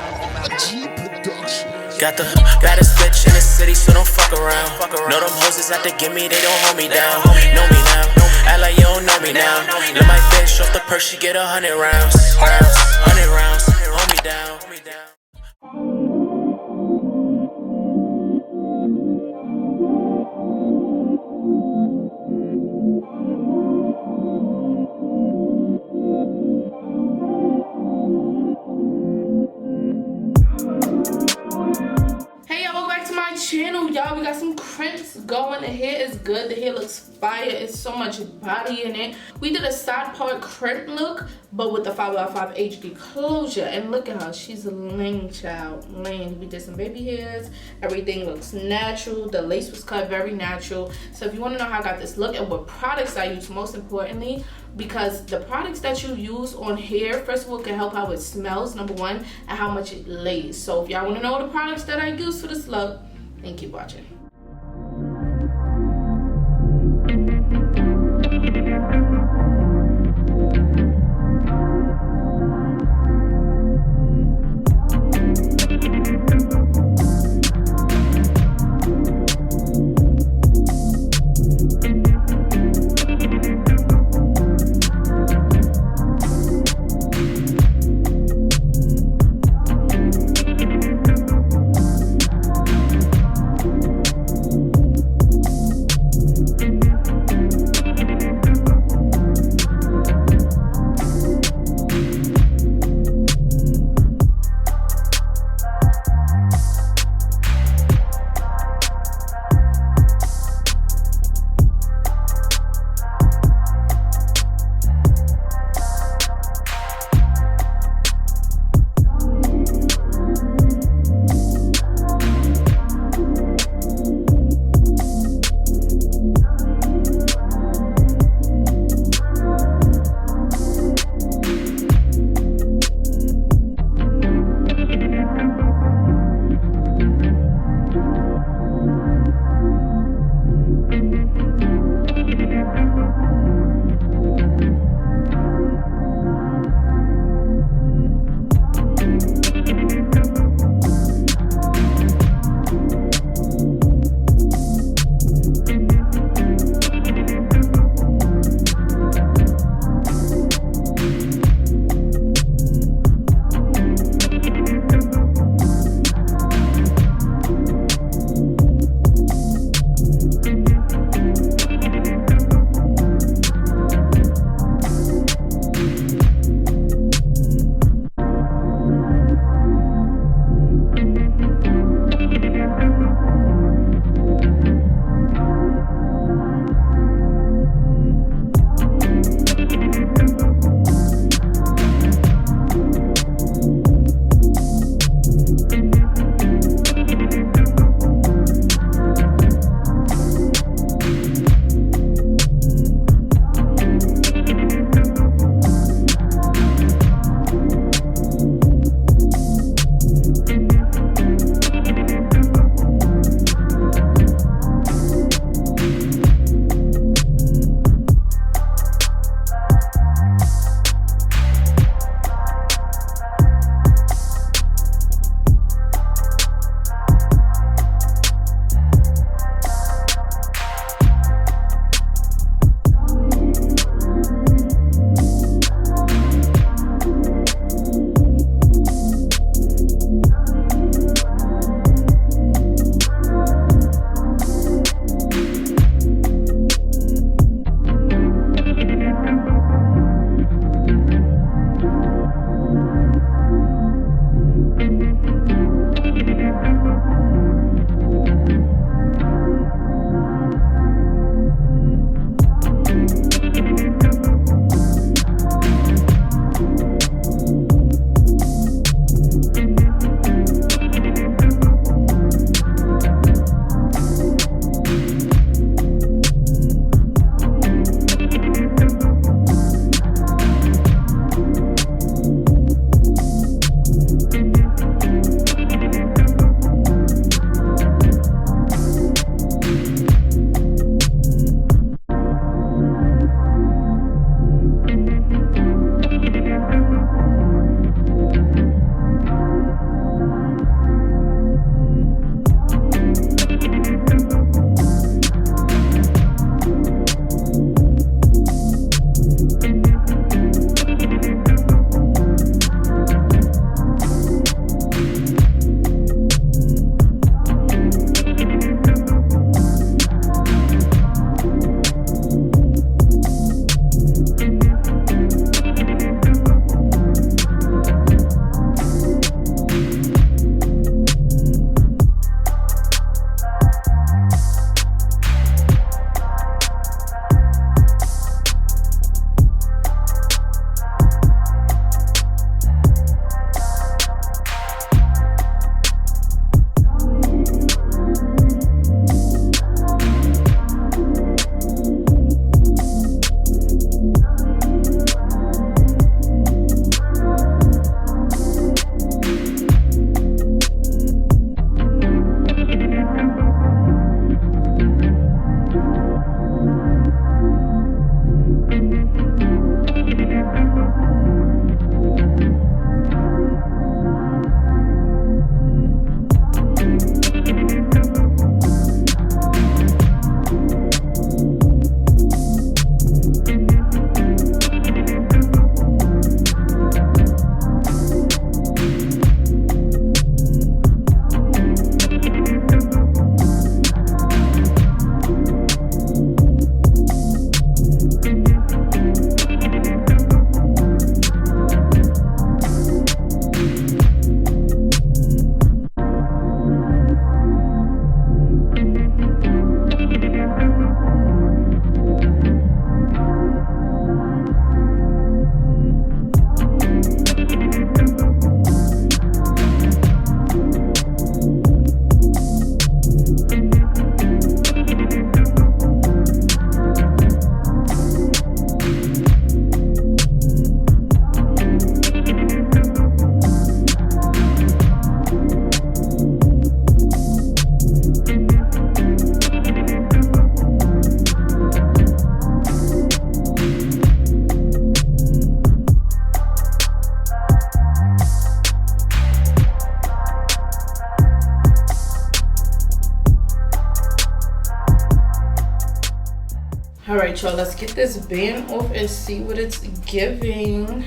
WIG production. Got a switch in the city, so don't fuck around. Know them hoes is out to get me, they don't hold me down. Know me now, act like you don't know me now. Let my bitch off the purse, she get 100 rounds. 100 rounds, hold me down. Hey y'all, welcome back to my channel. Y'all, we got some crimps going. The hair is good. The hair looks fire. It's so much body in it. We did a side part crimp look, but with the 5x5 HD closure. And look at her. She's a lame child. Lame. We did some baby hairs. Everything looks natural. The lace was cut very natural. So if you want to know how I got this look and what products I use, most importantly, because the products that you use on hair, first of all, can help how it smells, number one, and how much it lays. So if y'all want to know the products that I use for this look, then keep watching. Alright, y'all, let's get this band off and see what it's giving.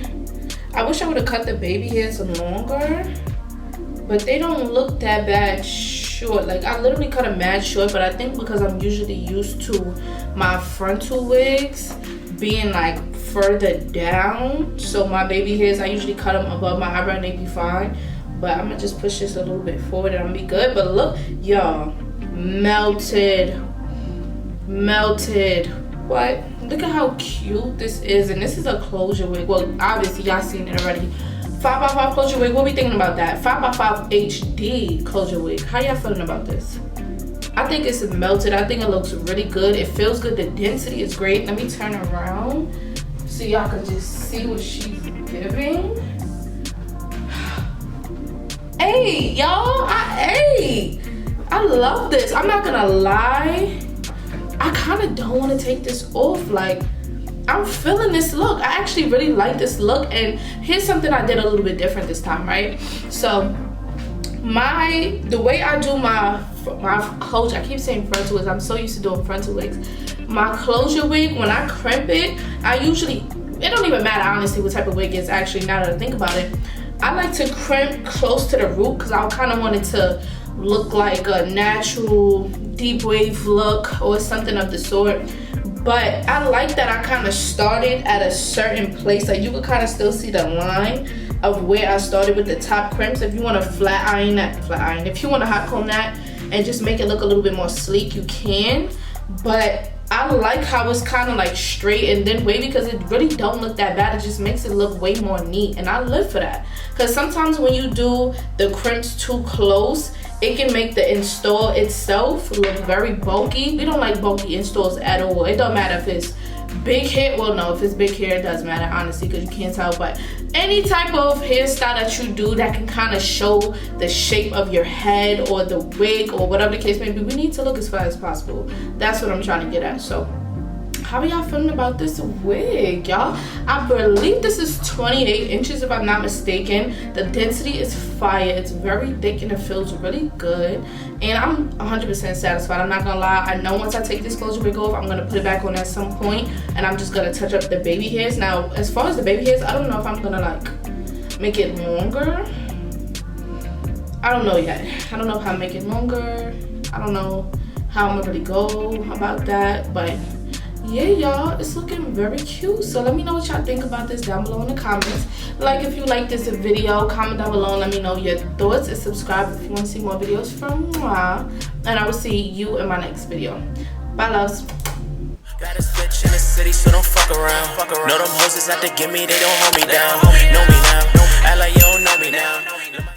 I wish I would have cut the baby hairs longer, but they don't look that bad short. Like, I literally cut them mad short, but I think because I'm usually used to my frontal wigs being like further down, so my baby hairs, I usually cut them above my eyebrow and they be fine. But I'm gonna just push this a little bit forward and I'm gonna be good. But look, y'all, melted. What? Look at how cute this is. And this is a closure wig. Well, obviously y'all seen it already. 5x5 closure wig. What we thinking about that? 5x5 HD closure wig. How y'all feeling about this? I think it's melted. I think it looks really good. It feels good. The density is great. Let me turn around so y'all can just see what she's giving. Hey, y'all. I love this. I'm not gonna lie. I kind of don't want to take this off. Like, I'm feeling this look. I actually really like this look. And here's something I did a little bit different this time, right? So the way I do my closure, I keep saying frontal wigs. I'm so used to doing frontal wigs. My closure wig, when I crimp it, it don't even matter honestly what type of wig it's actually, now that I think about it. I like to crimp close to the root because I kind of want it to look like a natural deep wave look or something of the sort. But I like that I kind of started at a certain place. Like, you can kind of still see the line of where I started with the top crimps. If you want to if you want to hot comb that and just make it look a little bit more sleek, you can. But I like how it's kind of like straight and then wavy because it really don't look that bad. It just makes it look way more neat, and I live for that. Because sometimes when you do the crimps too close, it can make the install itself look very bulky. We don't like bulky installs at all. It don't matter if it's big hair. Well, no, if it's big hair, it doesn't matter, honestly, because you can't tell. But any type of hairstyle that you do that can kind of show the shape of your head or the wig or whatever the case may be, we need to look as far as possible. That's what I'm trying to get at. So, how are y'all feeling about this wig, y'all? I believe this is 28 inches if I'm not mistaken. The density is fire. It's very thick and it feels really good. And I'm 100% satisfied. I'm not gonna lie. I know once I take this closure wig off, I'm gonna put it back on at some point and I'm just gonna touch up the baby hairs. Now, as far as the baby hairs, I don't know if I'm gonna like make it longer. I don't know yet. I don't know how to make it longer. I don't know how I'm gonna really go about that, but yeah, y'all, it's looking very cute. So let me know what y'all think about this down below in the comments. Like if you like this video, comment down below and let me know your thoughts, and subscribe if you want to see more videos from me. And I will see you in my next video. Bye, loves. Got a bitch in the city, so don't fuck around. Know them hoes is out to get me, they don't hold me down. Know me now, act like you don't know me now.